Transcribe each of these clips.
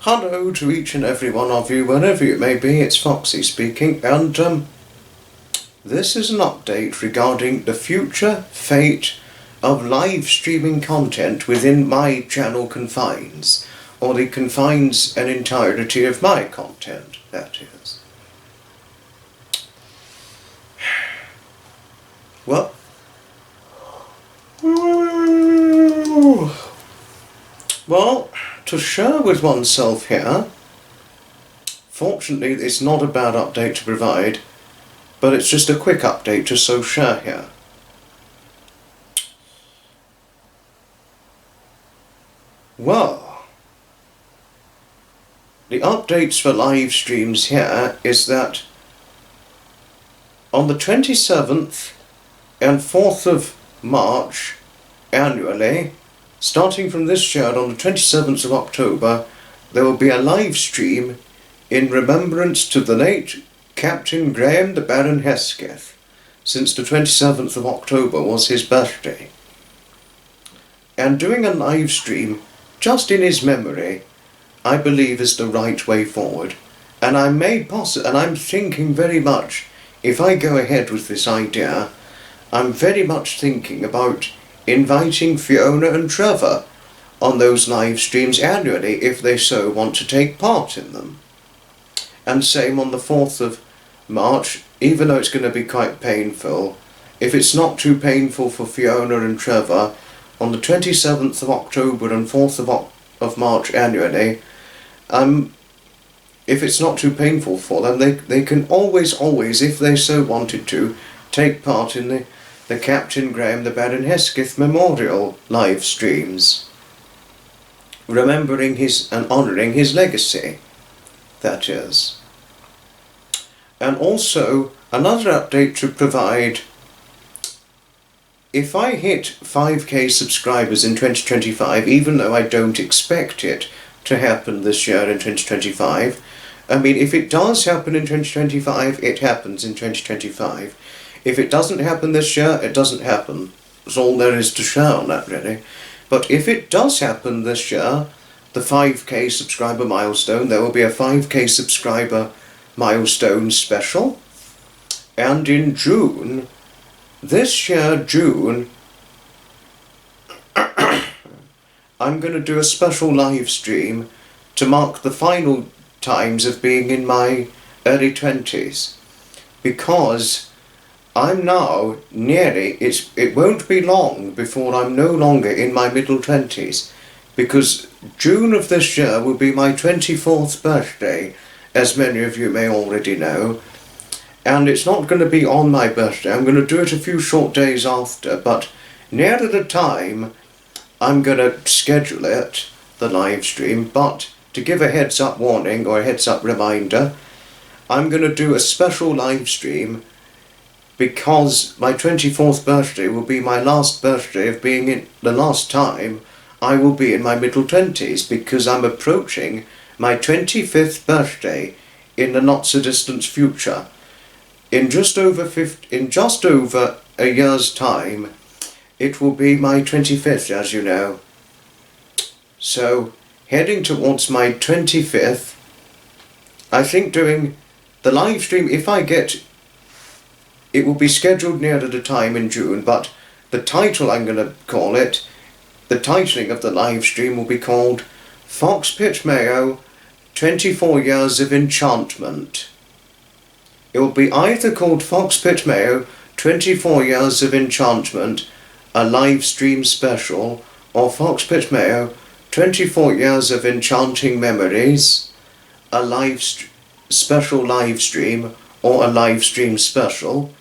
Hello to each and every one of you, wherever you may be. It's Foxy speaking, and this is an update regarding the future fate of live streaming content within my channel confines, or the confines and entirety of my content, that is. Well, to share with oneself here, fortunately it's not a bad update to provide, but it's just a quick update to so share here. Well, the updates for live streams here is that on the 27th and 4th of March annually, starting from this year on the 27th of October, there will be a live stream in remembrance to the late Captain Graham the Baron Hesketh, since the 27th of October was his birthday. And doing a live stream just in his memory, I believe, is the right way forward. And I'm thinking very much, if I go ahead with this idea, I'm very much thinking about inviting Fiona and Trevor on those live streams annually if they so want to take part in them. And same on the 4th of March, even though it's going to be quite painful, if it's not too painful for Fiona and Trevor, on the 27th of October and 4th of March annually, if it's not too painful for them, they can always, if they so wanted to, take part in the Captain Graham the Baron Hesketh Memorial live streams, remembering his and honouring his legacy, that is. And also, another update to provide, if I hit 5k subscribers in 2025, even though I don't expect it to happen this year in 2025, I mean, if it does happen in 2025, it happens in 2025. If it doesn't happen this year, it doesn't happen. That's all there is to share on that, really. But if it does happen this year, the 5k subscriber milestone, there will be a 5k subscriber milestone special. And in June, this year, June, I'm going to do a special live stream to mark the final times of being in my early 20s. Because I'm now nearly, it won't be long before I'm no longer in my middle 20s, because June of this year will be my 24th birthday, as many of you may already know, and it's not going to be on my birthday. I'm going to do it a few short days after, but near to the time I'm going to schedule it, the live stream, but to give a heads up warning or a heads up reminder, I'm going to do a special live stream because my 24th birthday will be my last birthday of being in, the last time I will be in my middle 20s, because I'm approaching my 25th birthday in the not so distant future. In just over a year's time, it will be my 25th, as you know. So, heading towards my 25th, I think doing the live stream, if I get, it will be scheduled near to the time in June, but the title I'm going to call it, the titling of the live stream will be called Fox Pit Mayo 24 Years of Enchantment. It will be either called Fox Pit Mayo 24 Years of Enchantment, a live stream special, or Fox Pit Mayo 24 Years of Enchanting Memories, a special live stream, or a live stream special.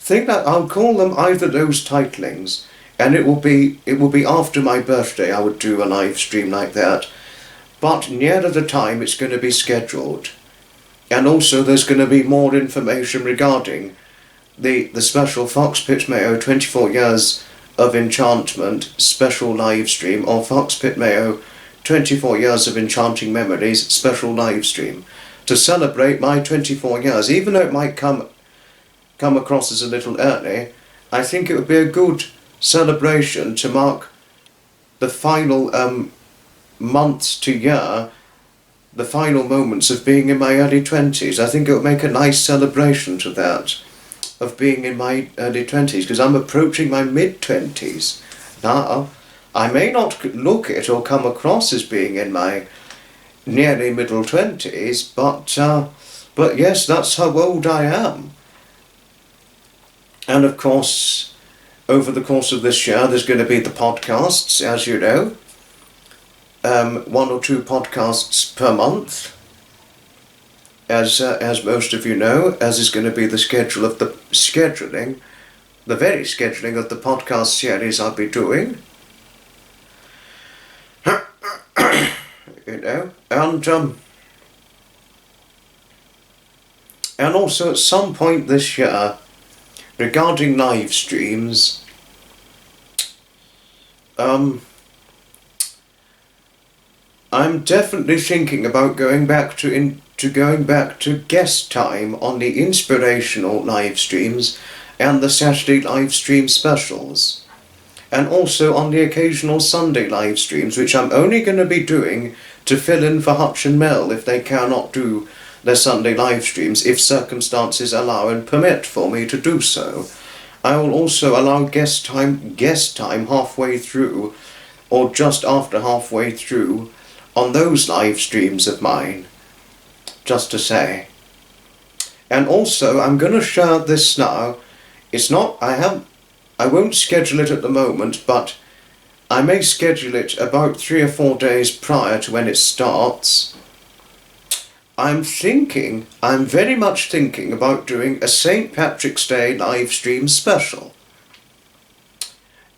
Think that I'll call them either those titlings, and it will be after my birthday I would do a live stream like that, but near to the time it's going to be scheduled. And also there's going to be more information regarding the special Fox Pit Mayo 24 Years of Enchantment special live stream, or Fox Pit Mayo 24 Years of Enchanting Memories special live stream, to celebrate my 24 years. Even though it might come across as a little early, I think it would be a good celebration to mark the final months to year the final moments of being in my early 20s. I think it would make a nice celebration to that, of being in my early 20s, because I'm approaching my mid-20s. Now, I may not look it or come across as being in my nearly middle 20s, but yes, that's how old I am. And of course, over the course of this year, there's going to be the podcasts, as you know. 1 or 2 podcasts per month, as most of you know, as is going to be the schedule of the very scheduling of the podcast series I'll be doing. You know, and also at some point this year, regarding live streams, I'm definitely thinking about going back to guest time on the inspirational live streams and the Saturday live stream specials, and also on the occasional Sunday live streams, which I'm only going to be doing to fill in for Hutch and Mel if they cannot do their Sunday live streams, if circumstances allow and permit for me to do so. I will also allow guest time halfway through, or just after halfway through, on those live streams of mine, just to say. And also, I'm going to share this now. I won't schedule it at the moment, but I may schedule it about 3 or 4 days prior to when it starts. I'm very much thinking about doing a St. Patrick's Day live stream special.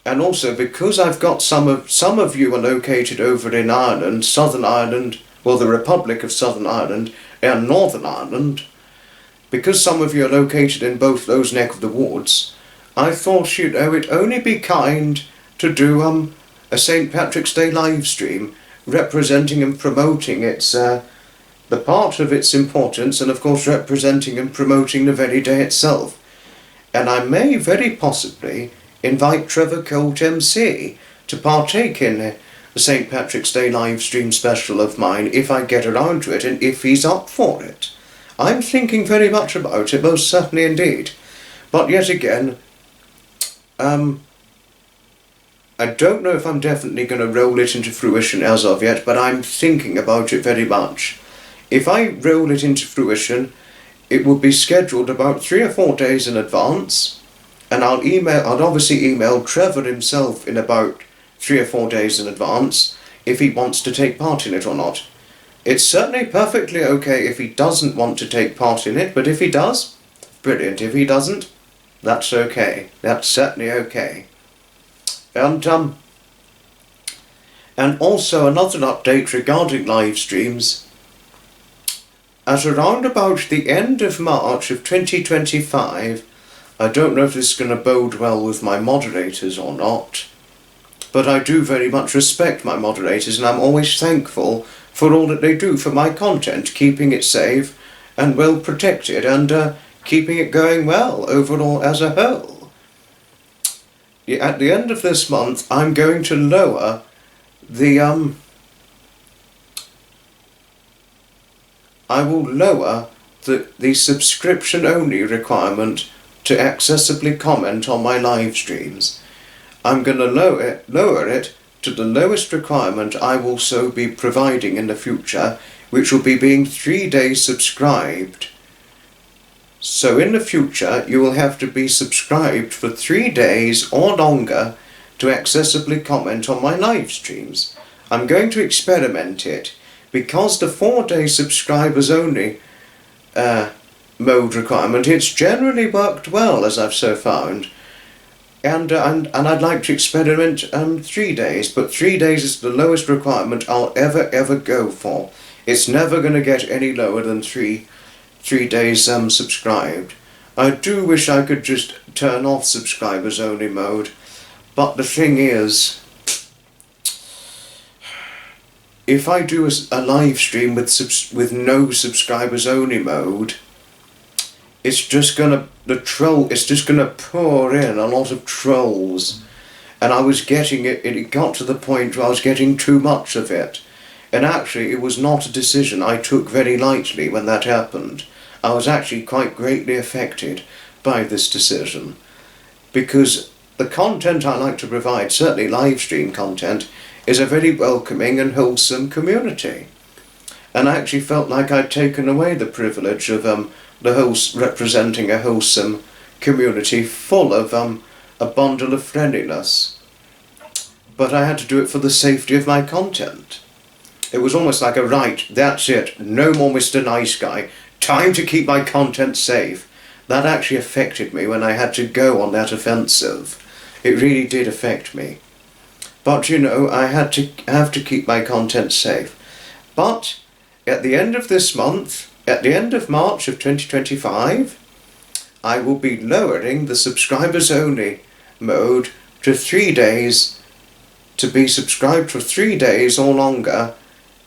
And also, because I've got some of you are located over in Ireland, Southern Ireland, well, the Republic of Southern Ireland and Northern Ireland, because some of you are located in both those neck of the woods, I thought, you know, it'd only be kind to do a St. Patrick's Day live stream representing and promoting its the part of its importance, and of course representing and promoting the very day itself. And I may very possibly invite Trevor Colt MC to partake in the St. Patrick's Day live stream special of mine if I get around to it and if he's up for it. I'm thinking very much about it, most certainly indeed. But yet again, I don't know if I'm definitely going to roll it into fruition as of yet, but I'm thinking about it very much. If I roll it into fruition, it will be scheduled about 3 or 4 days in advance, and I'd obviously email Trevor himself in about 3 or 4 days in advance if he wants to take part in it or not. It's certainly perfectly okay if he doesn't want to take part in it, but if he does, brilliant. If he doesn't, that's okay. That's certainly okay. And also another update regarding live streams. At around about the end of March of 2025, I don't know if this is going to bode well with my moderators or not, but I do very much respect my moderators, and I'm always thankful for all that they do for my content, keeping it safe and well protected, and keeping it going well overall as a whole. At the end of this month, I'm going to lower the I will lower the subscription-only requirement to accessibly comment on my live streams. I'm going to lower it to the lowest requirement I will so be providing in the future, which will be being 3 days subscribed. So in the future, you will have to be subscribed for 3 days or longer to accessibly comment on my live streams. I'm going to experiment it, because the 4-day subscribers only mode requirement, it's generally worked well, as I've so found. And I'd like to experiment 3 days, but 3 days is the lowest requirement I'll ever go for. It's never going to get any lower than 3 days subscribed. I do wish I could just turn off subscribers only mode, but the thing is, if I do a live stream with no subscribers only mode, it's just gonna pour in a lot of trolls, and I was getting it got to the point where I was getting too much of it, And actually, it was not a decision I took very lightly when that happened. I was actually quite greatly affected by this decision, because the content I like to provide, certainly live stream content, is a very welcoming and wholesome community. And I actually felt like I'd taken away the privilege of the host representing a wholesome community full of a bundle of friendliness. But I had to do it for the safety of my content. It was almost like a right, that's it, no more Mr. Nice Guy, time to keep my content safe. That actually affected me when I had to go on that offensive. It really did affect me. But you know, I have to keep my content safe. But at the end of this month, at the end of March of 2025, I will be lowering the subscribers only mode to 3 days, to be subscribed for 3 days or longer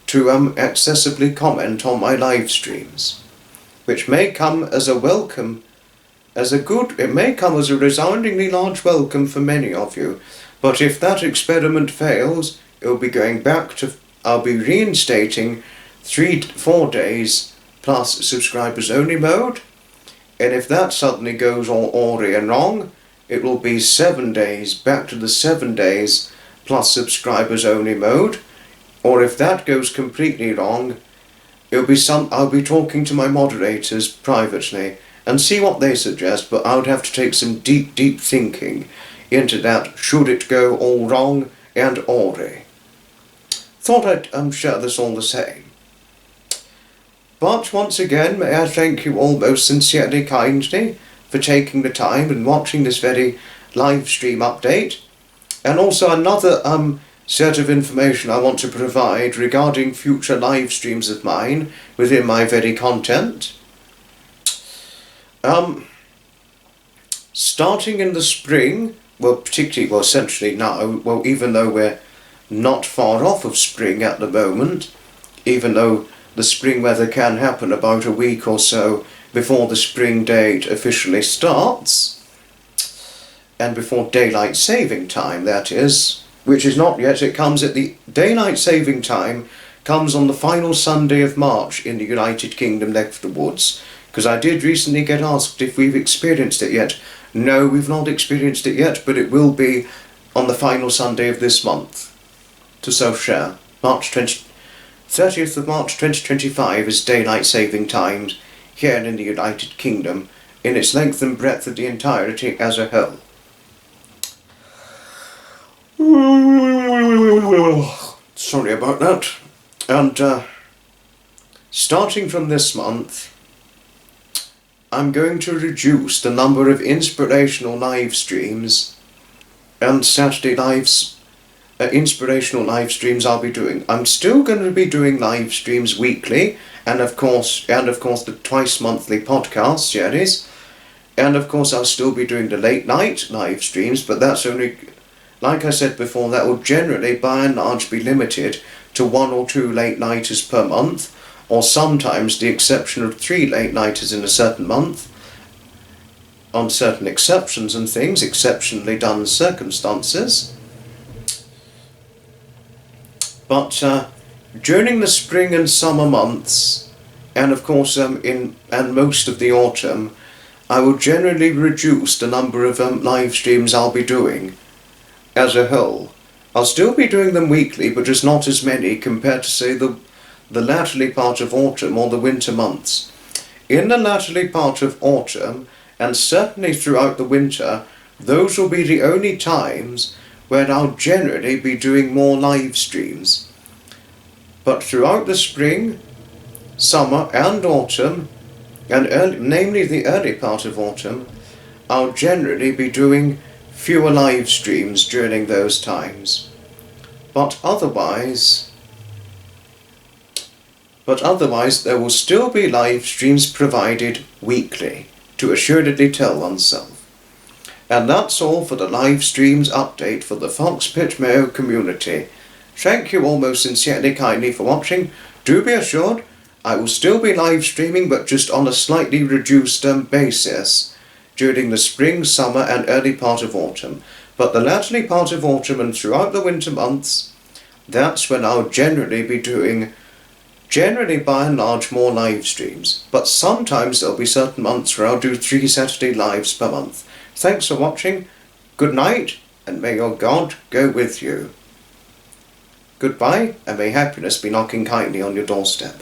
to accessibly comment on my live streams, which may come as a welcome, it may come as a resoundingly large welcome for many of you. But if that experiment fails, it'll be going back to, I'll be reinstating 4 days plus subscribers only mode. And if that suddenly goes all awry and wrong, it will be 7 days, back to the 7 days plus subscribers only mode. Or if that goes completely wrong, I'll be talking to my moderators privately and see what they suggest, but I would have to take some deep thinking into that, should it go all wrong and awry. Thought I'd share this all the same. But once again, may I thank you all most sincerely, kindly, for taking the time and watching this very live stream update. And also another set of information I want to provide regarding future live streams of mine within my very content. Starting in the spring, essentially now, even though we're not far off of spring at the moment, even though the spring weather can happen about a week or so before the spring date officially starts, and before daylight saving time, that is, which is not yet. It comes at the daylight saving time, comes on the final Sunday of March in the United Kingdom neck of the woods, because I did recently get asked if we've experienced it yet. No, we've not experienced it yet, but it will be on the final Sunday of this month to self-share. 30th of March 2025 is daylight saving time here in the United Kingdom, in its length and breadth of the entirety as a whole. Sorry about that. And starting from this month, I'm going to reduce the number of inspirational live streams and Saturday inspirational live streams I'll be doing. I'm still going to be doing live streams weekly, and of course the twice monthly podcast series, and of course I'll still be doing the late night live streams, but that's only, like I said before, that will generally by and large be limited to 1 or 2 late nighters per month, or sometimes the exception of 3 late nighters in a certain month, on certain exceptions and things, exceptionally done circumstances. But during the spring and summer months, and of course and most of the autumn, I will generally reduce the number of live streams I'll be doing as a whole. I'll still be doing them weekly, but just not as many compared to, say, the latterly part of autumn or the winter months. In the latterly part of autumn, and certainly throughout the winter, those will be the only times where I'll generally be doing more live streams. But throughout the spring, summer and autumn, and namely the early part of autumn, I'll generally be doing fewer live streams during those times. But otherwise there will still be live streams provided weekly to assuredly tell oneself. And that's all for the live streams update for the Foxpit Mayo community. Thank you all most sincerely kindly for watching. Do be assured I will still be live streaming, but just on a slightly reduced basis during the spring, summer and early part of autumn. But the latterly part of autumn and throughout the winter months, that's when I'll generally be doing, generally by and large, more live streams. But sometimes there'll be certain months where I'll do 3 Saturday lives per month. Thanks for watching. Good night, and may your God go with you. Goodbye, and may happiness be knocking kindly on your doorstep.